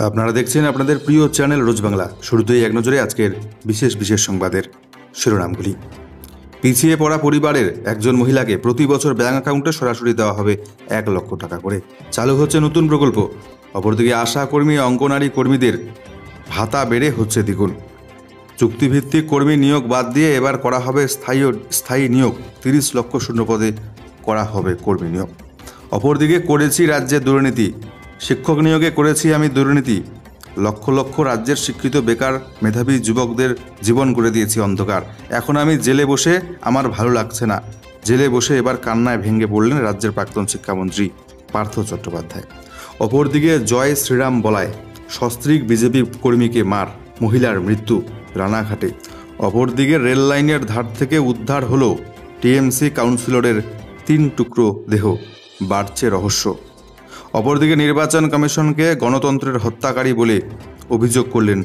আপনারা দেখছেন আপনাদের প্রিয় চ্যানেল রোজ বাংলা। শুরুতেই এক নজরে আজকের বিশেষ বিশেষ সংবাদের শিরোনামগুলি। পিছিয়ে পড়া পরিবারের একজন মহিলাকে প্রতি বছর ব্যাংক অ্যাকাউন্টে সরাসরি দেওয়া হবে 1 লক্ষ টাকা করে। চালু হচ্ছে নতুন প্রকল্প। অপরদিকে আশা কর্মী, অঙ্গনারী কর্মীদের ভাতা বেড়ে হচ্ছে দ্বিগুণ। চুক্তিভিত্তিক কর্মী নিয়োগ বাদ দিয়ে এবার করা হবে স্থায়ী নিয়োগ। 30 লক্ষ শূন্যপদে করা হবে কর্মী নিয়োগ। অপরদিকে করেছি রাজ্যের দুর্নীতি, শিক্ষক নিয়োগে করেছি আমি দুর্নীতি। লক্ষ লক্ষ রাজ্যের শিক্ষিত বেকার মেধাবী যুবকদের জীবন করে দিয়েছি অন্ধকার। এখন আমি জেলে বসে আমার ভালো লাগছে না। জেলে বসে এবার কান্নায় ভেঙে পড়লেন রাজ্যের প্রাক্তন শিক্ষামন্ত্রী পার্থ চট্টোপাধ্যায়। অপরদিকে জয় শ্রীরাম বলায় সস্ত্রীক বিজেপি কর্মীকে মার, মহিলার মৃত্যু রানাঘাটে। অপরদিকে রেল লাইনের ধার থেকে উদ্ধার হলো টিএমসি কাউন্সিলরের 3 টুকরো দেহ, বাড়ছে রহস্য। অপরদিকে নির্বাচন কমিশনকে গণতন্ত্রের হত্যাকারী বলে অভিযোগ করলেন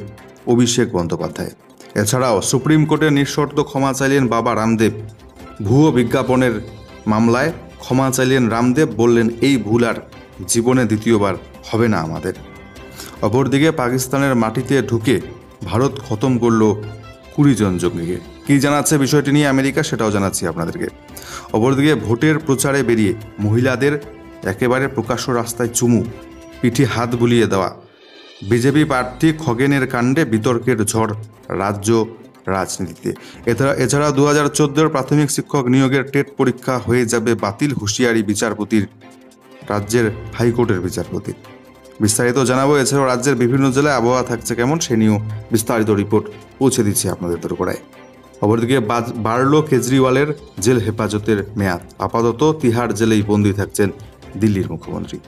অভিষেক বন্দ্যোপাধ্যায়। এছাড়াও সুপ্রিম কোর্টে নিঃশর্ত ক্ষমা চাইলেন বাবা রামদেব। ভুয়ো বিজ্ঞাপনের মামলায় ক্ষমা চাইলেন রামদেব, বললেন এই ভুল আর জীবনে দ্বিতীয়বার হবে না আমাদের। অপরদিকে পাকিস্তানের মাটিতে ঢুকে ভারত খতম করল 20 জন জঙ্গিকে। কী জানাচ্ছে বিষয়টি নিয়ে আমেরিকা, সেটাও জানাচ্ছি আপনাদেরকে। অপরদিকে ভোটের প্রচারে বেরিয়ে মহিলাদের একেবারে প্রকাশ্য রাস্তায় চুমু, পিঠে হাত বুলিয়ে দেওয়া। বিজেপি প্রার্থী খগেনের কাণ্ডে বিতর্কের ঝড় রাজ্য রাজনীতিতে। এছাড়া 2014 প্রাথমিক শিক্ষক নিয়োগের টেট পরীক্ষা হয়ে যাবে বাতিল, হুঁশিয়ারি বিচারপতির, রাজ্যের হাইকোর্টের বিচারপতির। বিস্তারিত জানাবো। এছাড়াও রাজ্যের বিভিন্ন জেলায় আবহাওয়া থাকছে কেমন, সে নিয়েও বিস্তারিত রিপোর্ট পৌঁছে দিচ্ছে আপনাদের দোরগোড়ায়। অপরদিকে বাড়ল কেজরিওয়ালের জেল হেফাজতের মেয়াদ। আপাতত তিহার জেলেই বন্দী থাকছেন দিল্লির মুখ্যমন্ত্রী।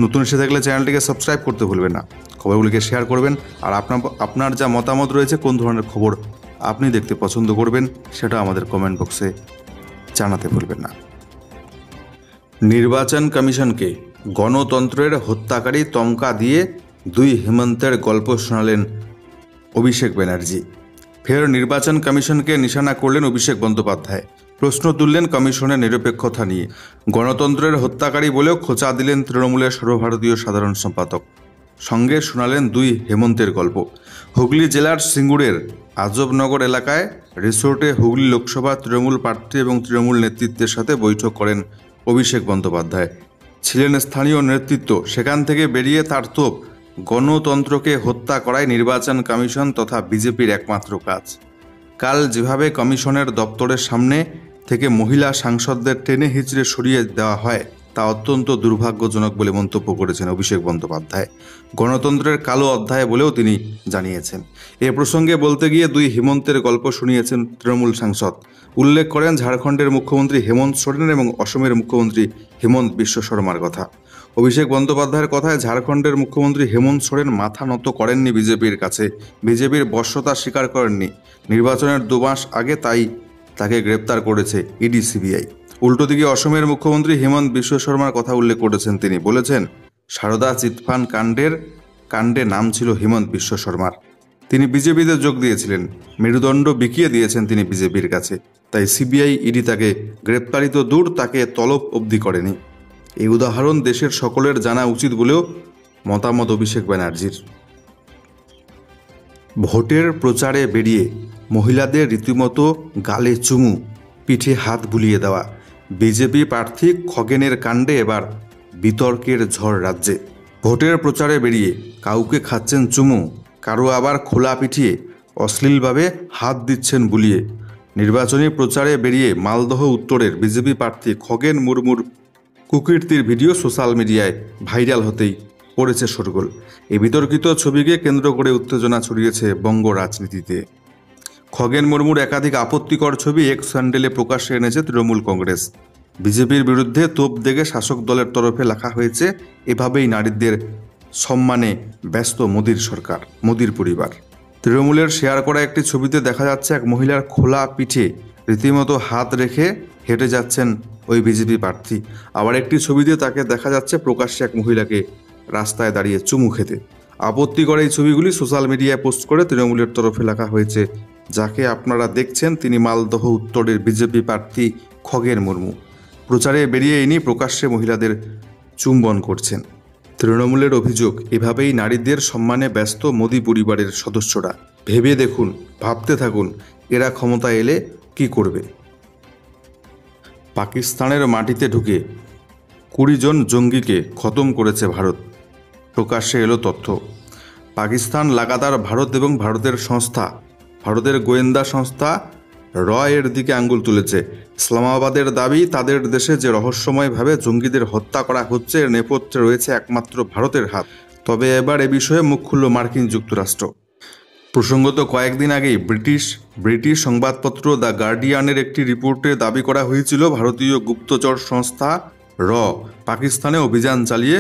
নতুন এসে থাকলে চ্যানেলটিকে সাবস্ক্রাইব করতে ভুলবেন না, খবরগুলিকে শেয়ার করবেন। আর আপনার যা মতামত রয়েছে, কোন ধরনের খবর আপনি দেখতে পছন্দ করবেন, সেটা আমাদের কমেন্ট বক্সে জানাতে ভুলবেন না। নির্বাচন কমিশনকে গণতন্ত্রের হত্যাকারী তমকা দিয়ে 2 হেমন্তের গল্প শোনালেন অভিষেক ব্যানার্জি। ফের নির্বাচন কমিশনকে নিশানা করলেন অভিষেক বন্দ্যোপাধ্যায়। প্রশ্ন তুললেন কমিশনের নিরপেক্ষতা নিয়ে। গণতন্ত্রের হত্যাকারী বলেও খোঁচা দিলেন তৃণমূলের সর্বভারতীয় সাধারণ সম্পাদক। সঙ্গে শোনালেন 2 হেমন্তের গল্প। হুগলি জেলার সিঙ্গুরের আজবনগর এলাকায় রিসোর্টে হুগলি লোকসভা তৃণমূল প্রার্থী এবং তৃণমূল নেতৃত্বের সাথে বৈঠক করেন অভিষেক বন্দ্যোপাধ্যায়। ছিলেন স্থানীয় নেতৃত্ব। সেখান থেকে বেরিয়ে তার তোপ, গণতন্ত্রকে হত্যা করাই নির্বাচন কমিশন তথা বিজেপির একমাত্র কাজ। কাল যেভাবে কমিশনের দপ্তরের সামনে থেকে মহিলা সাংসদদের টেনে হিচড়ে সরিয়ে দেওয়া হয়, তা অত্যন্ত দুর্ভাগ্যজনক বলে মন্তব্য করেছেন অভিষেক বন্দ্যোপাধ্যায়। গণতন্ত্রের কালো অধ্যায় বলেও তিনি জানিয়েছেন। এ প্রসঙ্গে বলতে গিয়ে 2 হেমন্তের গল্প শুনিয়েছেন তৃণমূল সাংসদ। উল্লেখ করেন ঝাড়খণ্ডের মুখ্যমন্ত্রী হেমন্ত সোরেন এবং অসমের মুখ্যমন্ত্রী হিমন্ত বিশ্ব শর্মার কথা। অভিষেক বন্দ্যোপাধ্যায়ের কথায়, ঝাড়খণ্ডের মুখ্যমন্ত্রী হেমন্ত সোরেন মাথা নত করেননি বিজেপির কাছে, বিজেপির বশ্যতা স্বীকার করেননি। নির্বাচনের 2 মাস আগে তাই তাকে গ্রেপ্তার করেছে ইডি, সিবিআই। উল্টো দিকে অসমের মুখ্যমন্ত্রী হিমন্ত বিশ্ব শর্মার কথা উল্লেখ করেছেন তিনি। বলেছেন, সারদা চিটফান্ড কাণ্ডে নাম ছিল হিমন্ত বিশ্ব শর্মার। তিনি বিজেপিতে যোগ দিয়েছিলেন, মেরুদণ্ড বিকিয়ে দিয়েছেন তিনি বিজেপির কাছে। তাই সিবিআই, ইডি তাকে গ্রেপ্তারিত দূর, তাকে তলব অবধি করেনি। এই উদাহরণ দেশের সকলের জানা উচিত বলেও মতামত অভিষেক ব্যানার্জির। ভোটের প্রচারে বেরিয়ে মহিলাদের রীতিমতো গালে চুমু, পিঠে হাত বুলিয়ে দেওয়া। বিজেপি প্রার্থী খগেনের কাণ্ডে এবার বিতর্কের ঝড় রাজ্যে। ভোটের প্রচারে বেরিয়ে কাউকে খাচ্ছেন চুমু, কারো আবার খোলা পিঠিয়ে অশ্লীলভাবে হাত দিচ্ছেন বুলিয়ে। নির্বাচনী প্রচারে বেরিয়ে মালদহ উত্তরের বিজেপি প্রার্থী খগেন মুর্মুর কুকীর্তির ভিডিও সোশ্যাল মিডিয়ায় ভাইরাল হতেই পড়েছে শোরগোল। এই বিতর্কিত ছবিকে কেন্দ্র করে উত্তেজনা ছড়িয়েছে বঙ্গ রাজনীতিতে। খগেন মুর্মুর একাধিক আপত্তিকর ছবি এক্স হ্যান্ডেলে প্রকাশ্যে এনেছে তৃণমূল কংগ্রেস। বিজেপির বিরুদ্ধে তোপ দেগে শাসক দলের তরফে লেখা হয়েছে, এভাবেই নারীদের সম্মানে ব্যস্ত মোদির সরকার, মোদির পরিবার। তৃণমূলের শেয়ার করা একটি ছবিতে দেখা যাচ্ছে এক মহিলার খোলা পিঠে রীতিমতো হাত রেখে হেঁটে যাচ্ছেন ওই বিজেপি প্রার্থী। আবার একটি ছবিতে তাকে দেখা যাচ্ছে প্রকাশ্যে এক মহিলাকে রাস্তায় দাঁড়িয়ে চুমু খেতে। আপত্তিকর এই ছবিগুলি সোশ্যাল মিডিয়ায় পোস্ট করে তৃণমূলের তরফে লেখা হয়েছে, যাকে আপনারা দেখছেন তিনি মালদহ উত্তরের বিজেপি প্রার্থী খগেন মুর্মু। প্রচারে বেরিয়ে ইনি প্রকাশ্যে মহিলাদের চুম্বন করছেন। তৃণমূলের অভিযোগ, এভাবেই নারীদের সম্মানে ব্যস্ত মোদী পরিবারের সদস্যরা। ভেবে দেখুন, ভাবতে থাকুন, এরা ক্ষমতা এলে কি করবে। পাকিস্তানের মাটিতে ঢুকে 20 জন জঙ্গিকে খতম করেছে ভারত। প্রকাশ্যে এলো তথ্য। পাকিস্তান লাগাতার ভারত এবং ভারতের গোয়েন্দা সংস্থা এর দিকে আঙ্গুল তুলেছে। ইসলামাবাদের দাবি, তাদের দেশে যে রহস্যময়ভাবে জঙ্গিদের হত্যা করা হচ্ছে এর নেপথ্যে রয়েছে একমাত্র ভারতের হাত। তবে এবার এ বিষয়ে মুখ খুলল মার্কিন যুক্তরাষ্ট্র। প্রসঙ্গত কয়েকদিন আগেই ব্রিটিশ সংবাদপত্র দ্য গার্ডিয়ানের একটি রিপোর্টে দাবি করা হয়েছিল ভারতীয় গুপ্তচর সংস্থা পাকিস্তানে অভিযান চালিয়ে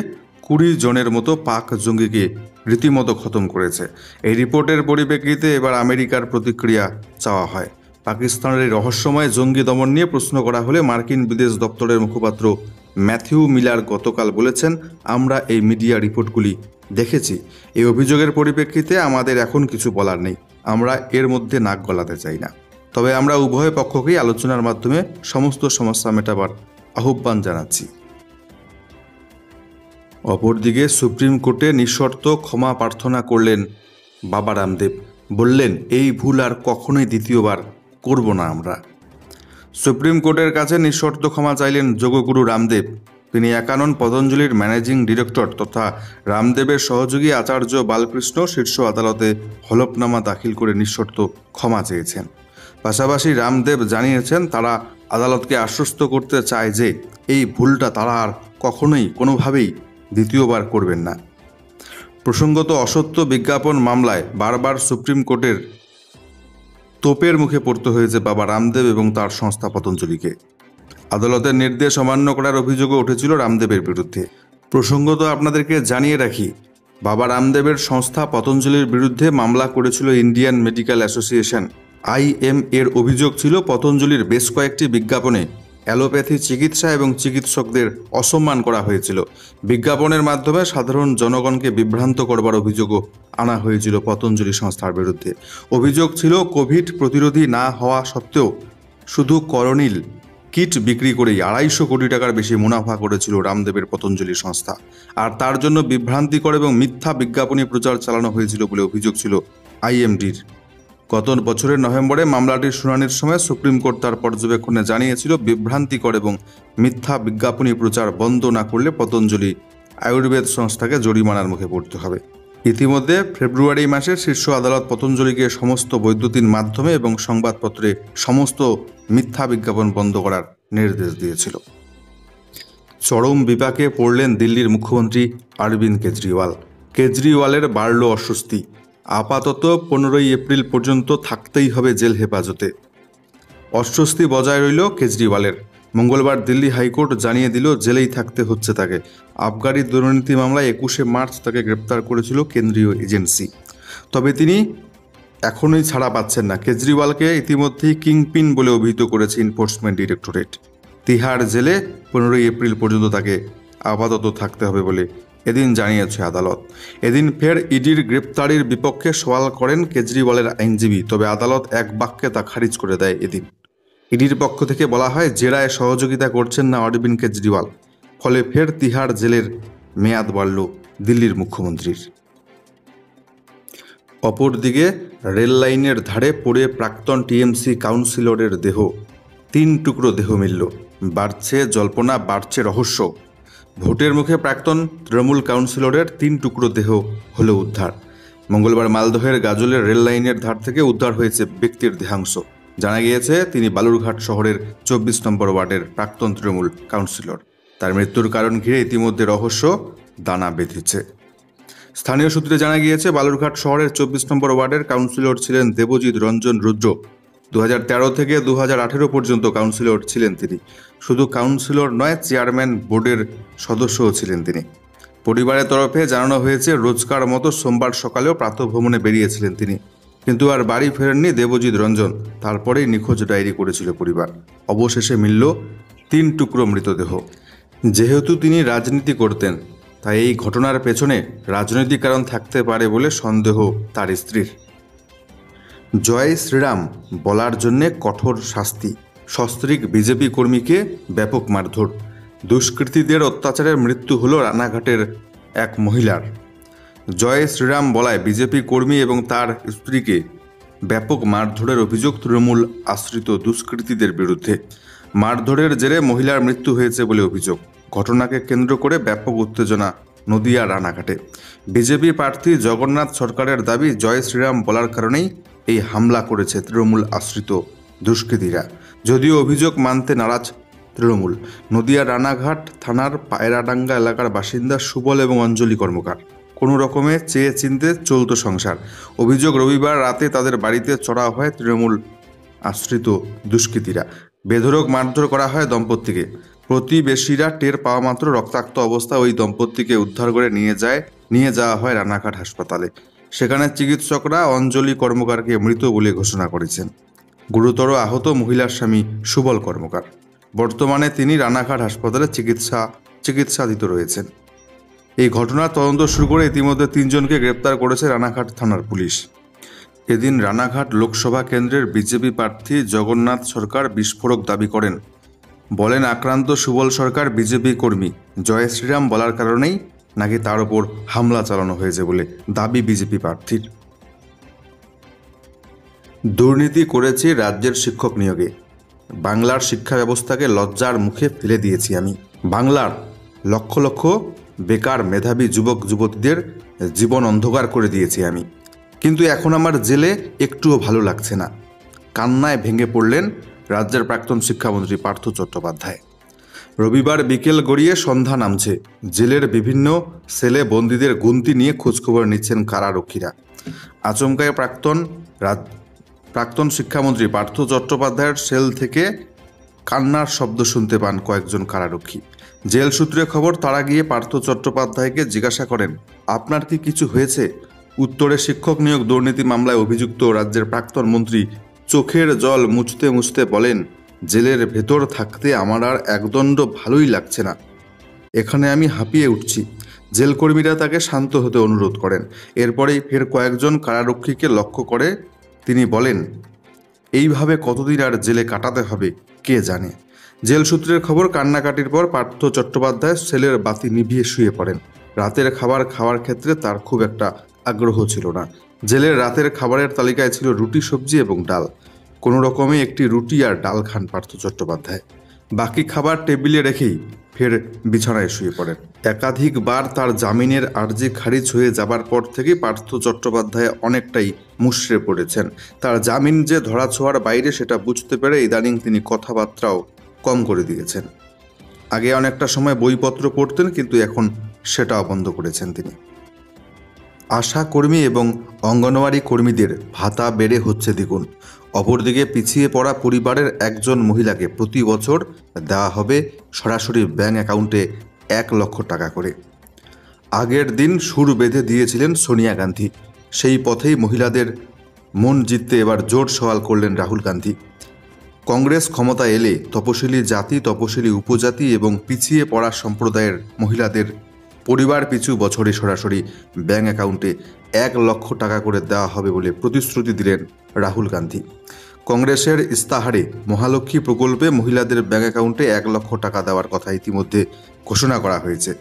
20 জনের মতো পাক জঙ্গিকে রীতিমতো খতম করেছে। এই রিপোর্টের পরিপ্রেক্ষিতে এবার আমেরিকার প্রতিক্রিয়া চাওয়া হয়। পাকিস্তানের এই রহস্যময় জঙ্গি দমন নিয়ে প্রশ্ন করা হলে মার্কিন বিদেশ দপ্তরের মুখপাত্র ম্যাথিউ মিলার গতকাল বলেছেন, আমরা এই মিডিয়া রিপোর্টগুলি দেখেছি। এই অভিযোগের পরিপ্রেক্ষিতে আমাদের এখন কিছু বলার নেই। আমরা এর মধ্যে নাক গলাতে চাই না। তবে আমরা উভয় পক্ষকেই আলোচনার মাধ্যমে সমস্ত সমস্যা মেটাবার আহ্বান জানাচ্ছি। অপরদিকে সুপ্রিম কোর্টে নিঃশর্ত ক্ষমা প্রার্থনা করলেন বাবা রামদেব। বললেন, এই ভুল আর কখনোই দ্বিতীয়বার করব না আমরা। সুপ্রিম কোর্টের কাছে নিঃশর্ত ক্ষমা চাইলেন যোগগুরু রামদেব। তিনি একানন পতঞ্জলির ম্যানেজিং ডিরেক্টর তথা রামদেবের সহযোগী আচার্য বালকৃষ্ণ শীর্ষ আদালতে হলফনামা দাখিল করে নিঃশর্ত ক্ষমা চেয়েছেন। পাশাপাশি রামদেব জানিয়েছেন, তারা আদালতকে আশ্বস্ত করতে চায় যে এই ভুলটা তারা আর কখনোই কোনোভাবেই দ্বিতীয়বার করবেন না। প্রসঙ্গত, অসত্য বিজ্ঞাপন মামলায় বারবার সুপ্রিম কোর্টের তোপের মুখে পড়তে হয়েছে বাবা রামদেব এবং তার সংস্থা পতঞ্জলিকে। আদালতের নির্দেশ অমান্য করার অভিযোগও উঠেছিল রামদেবের বিরুদ্ধে। প্রসঙ্গত আপনাদেরকে জানিয়ে রাখি, বাবা রামদেবের সংস্থা পতঞ্জলির বিরুদ্ধে মামলা করেছিল ইন্ডিয়ান মেডিকেল অ্যাসোসিয়েশন IM। এর অভিযোগ ছিল পতঞ্জলির বেশ কয়েকটি বিজ্ঞাপনে অ্যালোপ্যাথি চিকিৎসা এবং চিকিৎসকদের অসম্মান করা হয়েছিল। বিজ্ঞাপনের মাধ্যমে সাধারণ জনগণকে বিভ্রান্ত করবার অভিযোগও আনা হয়েছিল পতঞ্জলি সংস্থার বিরুদ্ধে। অভিযোগ ছিল, কোভিড প্রতিরোধী না হওয়া সত্ত্বেও শুধু করোনিল কিট বিক্রি করেই 250 কোটি টাকার বেশি মুনাফা করেছিল রামদেবের পতঞ্জলি সংস্থা। আর তার জন্য বিভ্রান্তিকর এবং মিথ্যা বিজ্ঞাপনী প্রচার চালানো হয়েছিল বলে অভিযোগ ছিল IMDর। গত বছরের নভেম্বরে মামলাটির শুনানির সময় সুপ্রিম কোর্ট তার পর্যবেক্ষণে জানিয়েছিল, বিভ্রান্তিকর এবং মিথ্যা বিজ্ঞাপনী প্রচার বন্ধ না করলে পতঞ্জলি আয়ুর্বেদ সংস্থাকে জরিমানার মুখে পড়তে হবে। ইতিমধ্যে ফেব্রুয়ারি মাসে শীর্ষ আদালত পতঞ্জলিকে সমস্ত বৈদ্যুতিন মাধ্যমে এবং সংবাদপত্রে সমস্ত মিথ্যা বিজ্ঞাপন বন্ধ করার নির্দেশ দিয়েছিল। চরম বিপাকে পড়লেন দিল্লির মুখ্যমন্ত্রী অরবিন্দ কেজরিওয়ালের বাড়ল অস্বস্তি। আপাতত 15 এপ্রিল পর্যন্ত থাকতেই হবে জেল হেফাজতে। অস্বস্তি বজায় রইল কেজরিওয়ালের। মঙ্গলবার দিল্লি হাইকোর্ট জানিয়ে দিল, জেলেই থাকতে হচ্ছে তাকে। আবগারি দুর্নীতি মামলায় 21শে মার্চ তাকে গ্রেপ্তার করেছিল কেন্দ্রীয় এজেন্সি। তবে তিনি এখনই ছাড়া পাচ্ছেন না। কেজরিওয়ালকে ইতিমধ্যেই কিংপিন বলে অভিহিত করেছে এনফোর্সমেন্ট ডিরেক্টরেট। তিহার জেলে 15 এপ্রিল পর্যন্ত তাকে আপাতত থাকতে হবে বলে এদিন জানিয়েছে আদালত। এদিন ফের ইডির গ্রেপ্তারির বিপক্ষে সওয়াল করেন কেজরিওয়ালের আইনজীবী। তবে আদালত এক বাক্যে তা খারিজ করে দেয়। এদিন ইডির পক্ষ থেকে বলা হয়, জেরায় সহযোগিতা করছেন না অরবিন্দ কেজরিওয়াল। ফলে ফের তিহার জেলের মেয়াদ বাড়ল দিল্লির মুখ্যমন্ত্রীর। অপরদিকে রেল লাইনের ধারে পড়ে প্রাক্তন টিএমসি কাউন্সিলরের দেহ, 3 টুকরো দেহ মিলল। বাড়ছে জল্পনা, বাড়ছে রহস্য। ভোটের মুখে প্রাক্তন তৃণমূল কাউন্সিলরের 3 টুকরো দেহ হলো উদ্ধার। মঙ্গলবার মালদহের গাজলের রেল লাইনের ধার থেকে উদ্ধার হয়েছে ব্যক্তির দেহাংশ। জানা গিয়েছে, তিনি বালুরঘাট শহরের 24 নম্বর ওয়ার্ডের প্রাক্তন তৃণমূল কাউন্সিলর। তার মৃত্যুর কারণ ঘিরে ইতিমধ্যে রহস্য দানা বেঁধেছে। স্থানীয় সূত্রে জানা গিয়েছে, বালুরঘাট শহরের 24 নম্বর ওয়ার্ডের কাউন্সিলর ছিলেন দেবজিৎ রঞ্জন রুদ্র। 2013 থেকে 2018 পর্যন্ত কাউন্সিলর ছিলেন তিনি। শুধু কাউন্সিলর নয়, চেয়ারম্যান বোর্ডের সদস্যও ছিলেন তিনি। পরিবারের তরফে জানানো হয়েছে, রোজকার মতো সোমবার সকালেও প্রাতঃভ্রমণে বেরিয়েছিলেন তিনি, কিন্তু আর বাড়ি ফেরেননি দেবজিৎ রঞ্জন। তারপরেই নিখোঁজ ডায়েরি করেছিল পরিবার। অবশেষে মিলল 3 টুকরো মৃতদেহ। যেহেতু তিনি রাজনীতি করতেন, তাই এই ঘটনার পেছনে রাজনৈতিক কারণ থাকতে পারে বলে সন্দেহ তার স্ত্রীর। জয় শ্রীরাম বলার জন্যে কঠোর শাস্তি, সস্ত্রীক বিজেপি কর্মীকে ব্যাপক মারধর। দুষ্কৃতীদের অত্যাচারের মৃত্যু হলো রানাঘাটের এক মহিলার। জয় শ্রীরাম বলায় বিজেপি কর্মী এবং তার স্ত্রীকে ব্যাপক মারধরের অভিযোগ তৃণমূল আশ্রিত দুষ্কৃতীদের বিরুদ্ধে। মারধরের জেরে মহিলার মৃত্যু হয়েছে বলে অভিযোগ। ঘটনাকে কেন্দ্র করে ব্যাপক উত্তেজনা নদিয়া রানাঘাটে। বিজেপি প্রার্থী জগন্নাথ সরকারের দাবি, জয় শ্রীরাম বলার কারণেই এই হামলা করেছে তৃণমূল আশ্রিত দুষ্কৃতীরা। যদিও অভিযোগ মানতে নারাজ তৃণমূল। নদিয়া রানাঘাট থানার পায়রাডাঙ্গা এলাকার বাসিন্দা সুবল এবং অঞ্জলি কর্মকার। কোনো রকমে চেয়ে চিনতে চলত সংসার। অভিযোগ, রবিবার রাতে তাদের বাড়িতে চড়াও হয় তৃণমূল আশ্রিত দুষ্কৃতীরা। বেধড়ক মারধর করা হয় দম্পতিকে। প্রতিবেশীরা টের পাওয়া মাত্র রক্তাক্ত অবস্থায় ওই দম্পতিকে উদ্ধার করে নিয়ে যাওয়া হয় রানাঘাট হাসপাতালে। সেখানে চিকিৎসকরা অঞ্জলি কর্মকারকে মৃত বলে ঘোষণা করেছেন। গুরুতর আহত মহিলার স্বামী সুবল কর্মকার। বর্তমানে তিনি রানাঘাট হাসপাতালে চিকিৎসাধীন রয়েছেন। এই ঘটনার তদন্ত শুরু করে ইতিমধ্যে 3 জনকে গ্রেপ্তার করেছে রানাঘাট থানার পুলিশ। এদিন রানাঘাট লোকসভা কেন্দ্রের বিজেপি প্রার্থী জগন্নাথ সরকার বিস্ফোরক দাবি করেন। বলেন, আক্রান্ত সুবল সরকার বিজেপি কর্মী। জয় শ্রীরাম বলার কারণেই নাকি তার ওপর হামলা চালানো হয়েছে বলে দাবি বিজেপি প্রার্থীর। দুর্নীতি করেছি রাজ্যের শিক্ষক নিয়োগে। বাংলার শিক্ষা ব্যবস্থাকে লজ্জার মুখে ফেলে দিয়েছি আমি। বাংলার লক্ষ লক্ষ বেকার মেধাবী যুবক যুবতীদের জীবন অন্ধকার করে দিয়েছি আমি। কিন্তু এখন আমার জেলে একটুও ভালো লাগছে না। কান্নায় ভেঙে পড়লেন রাজ্যের প্রাক্তন শিক্ষামন্ত্রী পার্থ চট্টোপাধ্যায়। রবিবার বিকেল গড়িয়ে সন্ধ্যা নামছে। জেলের বিভিন্ন সেলে বন্দীদের গুনতি নিয়ে খোঁজখবর নিচ্ছেন কারারক্ষীরা। আচমকায় প্রাক্তন শিক্ষামন্ত্রী পার্থ চট্টোপাধ্যায়ের সেল থেকে কান্নার শব্দ শুনতে পান কয়েকজন কারারক্ষী। জেল সূত্রে খবর, তারা গিয়ে পার্থ চট্টোপাধ্যায়কে জিজ্ঞাসা করেন, আপনার কি কিছু হয়েছে? উত্তরে শিক্ষক নিয়োগ দুর্নীতি মামলায় অভিযুক্ত রাজ্যের প্রাক্তন মন্ত্রী চোখের জল মুছতে মুছতে বলেন, জেলের ভেতর থাকতে আমার আর একদণ্ড ভালোই লাগছে না। এখানে আমি হাঁপিয়ে উঠছি। জেলকর্মীরা তাকে শান্ত হতে অনুরোধ করেন। এরপরেই ফের কয়েকজন কারারক্ষীকে লক্ষ্য করে তিনি বলেন, এইভাবে কতদিন আর জেলে কাটাতে হবে কে জানে। জেল সূত্রের খবর, কান্নাকাটির পর পার্থ চট্টোপাধ্যায় সেলের বাতি নিভিয়ে শুয়ে পড়েন। রাতের খাবার খাওয়ার ক্ষেত্রে তার খুব একটা আগ্রহ ছিল না। জেলের রাতের খাবারের তালিকায় ছিল রুটি, সবজি এবং ডাল। কোনো রকমে একটি রুটি আর ডাল খান পার্থ চট্টোপাধ্যায়। বাকি খাবার টেবিলে রেখেই ফের বিছানায় শুয়ে পড়েন। একাধিকবার তার জামিনের আর্জি খারিজ হয়ে যাবার পর থেকে পার্থ চট্টোপাধ্যায় অনেকটাই মুষড়ে পড়েছেন। তার জামিন যে ধরাছোঁয়ার বাইরে সেটা বুঝতে পেরে ইদানিং তিনি কথাবার্তাও কম করে দিয়েছেন। আগে অনেকটা সময় বইপত্র পড়তেন, কিন্তু এখন সেটাও বন্ধ করেছেন তিনি। আশা কর্মী এবং অঙ্গনওয়াড়ি কর্মীদের ভাতা বেড়ে হচ্ছে দ্বিগুণ। অপরদিকে পিছিয়ে পড়া পরিবারের একজন মহিলাকে প্রতি বছর দেওয়া হবে সরাসরি ব্যাংক অ্যাকাউন্টে 1 লক্ষ টাকা করে। আগের দিন সুর বেঁধে দিয়েছিলেন সোনিয়া গান্ধী। সেই পথেই মহিলাদের মন জিততে এবার জোর সওয়াল করলেন রাহুল গান্ধী। কংগ্রেস ক্ষমতা এলে তপশিলি জাতি, তপশিলি উপজাতি এবং পিছিয়ে পড়া সম্প্রদায়ের মহিলাদের পরিবার পিছু বছরে সরাসরি ব্যাংক অ্যাকাউন্টে 1 লক্ষ টাকা করে দেওয়া হবে বলে প্রতিশ্রুতি দিলেন রাহুল গান্ধী। কংগ্রেসের ইস্তাহারে মহালক্ষ্মী প্রকল্পে মহিলাদের ব্যাংক অ্যাকাউন্টে 1 লক্ষ টাকা দেওয়ার কথা ইতিমধ্যে ঘোষণা করা হয়েছে।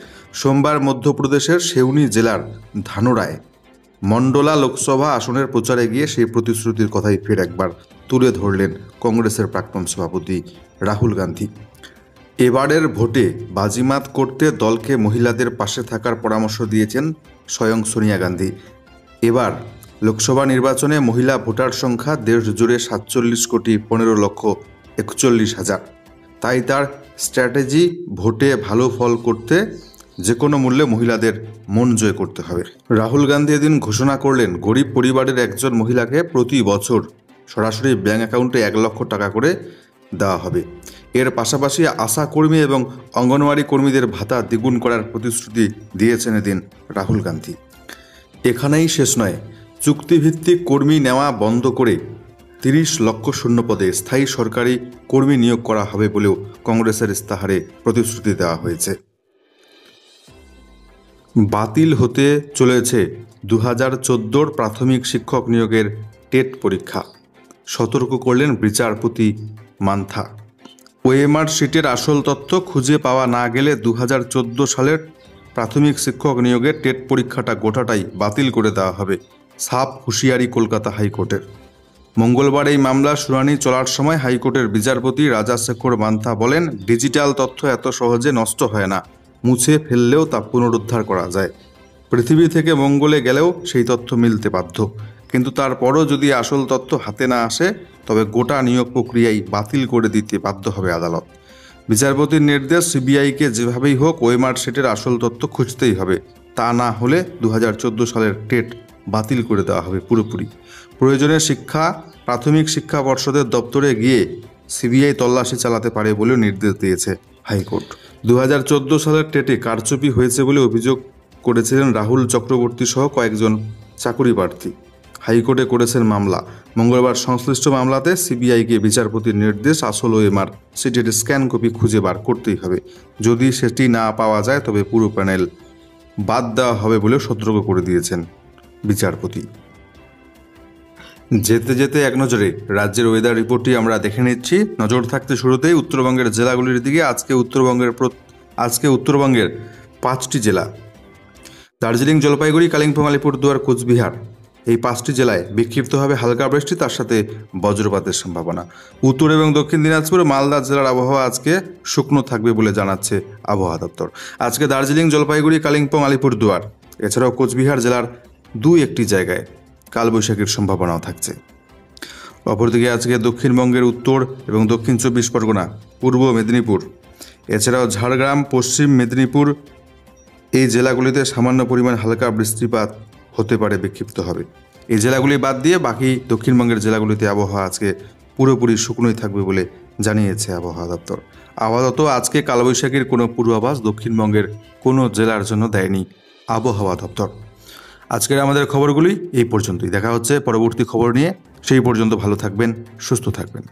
সোমবার মধ্যপ্রদেশের সেউনি জেলার ধানোরায় মন্ডলা লোকসভা আসনের প্রচারে গিয়ে সেই প্রতিশ্রুতির কথাই ফের একবার তুলে ধরলেন কংগ্রেসের প্রাক্তন সভাপতি রাহুল গান্ধী। এবারের ভোটে বাজিমাত করতে দলকে মহিলাদের পাশে থাকার পরামর্শ দিয়েছেন স্বয়ং সোনিয়া গান্ধী। এবার লোকসভা নির্বাচনে মহিলা ভোটার সংখ্যা দেশ জুড়ে 47,15,41,000। তাই তার স্ট্র্যাটেজি, ভোটে ভালো ফল করতে যে কোনো মূল্যে মহিলাদের মন জয় করতে হবে। রাহুল গান্ধী এদিন ঘোষণা করলেন, গরিব পরিবারের একজন মহিলাকে প্রতি বছর সরাসরি ব্যাংক অ্যাকাউন্টে 1 লক্ষ টাকা করে দেওয়া হবে। এর পাশাপাশি আশা কর্মী এবং অঙ্গনওয়াড়ি কর্মীদের ভাতা দ্বিগুণ করার প্রতিশ্রুতি দিয়েছেন এদিন রাহুল গান্ধী। এখানেই শেষ নয়, চুক্তিভিত্তিক কর্মী নেওয়া বন্ধ করে 30 লক্ষ শূন্যপদে স্থায়ী সরকারি কর্মী নিয়োগ করা হবে বলেও কংগ্রেসের ইস্তাহারে প্রতিশ্রুতি দেওয়া হয়েছে। বাতিল হতে চলেছে 2014 প্রাথমিক শিক্ষক নিয়োগের টেট পরীক্ষা, সতর্ক করলেন বিচারপতি মান্থা। ওএমআর শিটের আসল তথ্য খুঁজে পাওয়া না গেলে 2014 সালের প্রাথমিক শিক্ষক নিয়োগের টেট পরীক্ষাটা গোটাটাই বাতিল করে দেওয়া হবে, সাফ হুঁশিয়ারি কলকাতা হাইকোর্টের। মঙ্গলবার এই মামলার শুনানি চলার সময় হাইকোর্টের বিচারপতি রাজাশেখর মান্থা বলেন, ডিজিটাল তথ্য এত সহজে নষ্ট হয় না, মুছে ফেললেও তা পুনরুদ্ধার করা যায়। পৃথিবী থেকে মঙ্গলে গেলেও সেই তথ্য মিলতে বাধ্য, কিন্তু তারপরও যদি আসল তথ্য হাতে না আসে তবে গোটা নিয়োগ প্রক্রিয়াই বাতিল করে দিতে বাধ্য হবে আদালত। বিচারপতির নির্দেশ, সিবিআইকে যেভাবেই হোক ওএমআর শিটের আসল তথ্য খুঁজতেই হবে, তা না হলে 2014 সালের টেট বাতিল করে দেওয়া হবে পুরোপুরি। প্রয়োজনে প্রাথমিক শিক্ষা পর্ষদের দপ্তরে গিয়ে সিবিআই তল্লাশি চালাতে পারে বলেও নির্দেশ দিয়েছে হাইকোর্ট। 2014 সালের টেটে কারচুপি হয়েছে বলে অভিযোগ করেছিলেন রাহুল চক্রবর্তী সহ কয়েকজন চাকুরি প্রার্থী। হাইকোর্টে করেছেন মামলা। মঙ্গলবার সংশ্লিষ্ট মামলাতে সিবিআইকে বিচারপতির নির্দেশ, আসল ওএমআর শিটের স্ক্যান কপি খুঁজে বার করতেই হবে। যদি সেটি না পাওয়া যায় তবে পুরো প্যানেল বাদ দেওয়া হবে বলে সতর্ক করে দিয়েছেন বিচারপতি। যেতে যেতে এক নজরে রাজ্যের ওয়েদার রিপোর্টটি আমরা দেখে নিচ্ছি। নজর থাকতে শুরুতেই উত্তরবঙ্গের জেলাগুলির দিকে। আজকে উত্তরবঙ্গের 5টি জেলা দার্জিলিং, জলপাইগুড়ি, কালিম্পং, আলিপুরদুয়ার, কোচবিহার, এই 5টি জেলায় বিক্ষিপ্তভাবে হালকা বৃষ্টি, তার সাথে বজ্রপাতের সম্ভাবনা। উত্তর এবং দক্ষিণ দিনাজপুর, মালদা জেলার আবহাওয়া আজকে শুকনো থাকবে বলে জানাচ্ছে আবহাওয়া দপ্তর। আজকে দার্জিলিং, জলপাইগুড়ি, কালিম্পং, আলিপুরদুয়ার এছাড়াও কোচবিহার জেলার 2-1টি জায়গায় কালবৈশাখীর সম্ভাবনাও থাকছে। অপরদিকে আজকে দক্ষিণবঙ্গের উত্তর এবং দক্ষিণ 24 পরগনা, পূর্ব মেদিনীপুর এছাড়াও ঝাড়গ্রাম, পশ্চিম মেদিনীপুর এই জেলাগুলিতে সামান্য পরিমাণ হালকা বৃষ্টিপাত হতে পারে, বিক্ষিপ্ত হবে। এই জেলাগুলি বাদ দিয়ে বাকি দক্ষিণবঙ্গের জেলাগুলিতে আবহাওয়া আজকে পুরোপুরি শুকনোই থাকবে বলে জানিয়েছে আবহাওয়া দপ্তর। আপাতত আজকে কালবৈশাখীর কোনো পূর্বাভাস দক্ষিণবঙ্গের কোনো জেলার জন্য দেয়নি আবহাওয়া দপ্তর। আজকের আমাদের খবরগুলি এই পর্যন্তই। দেখা হচ্ছে পরবর্তী খবর নিয়ে। সেই পর্যন্ত ভালো থাকবেন, সুস্থ থাকবেন।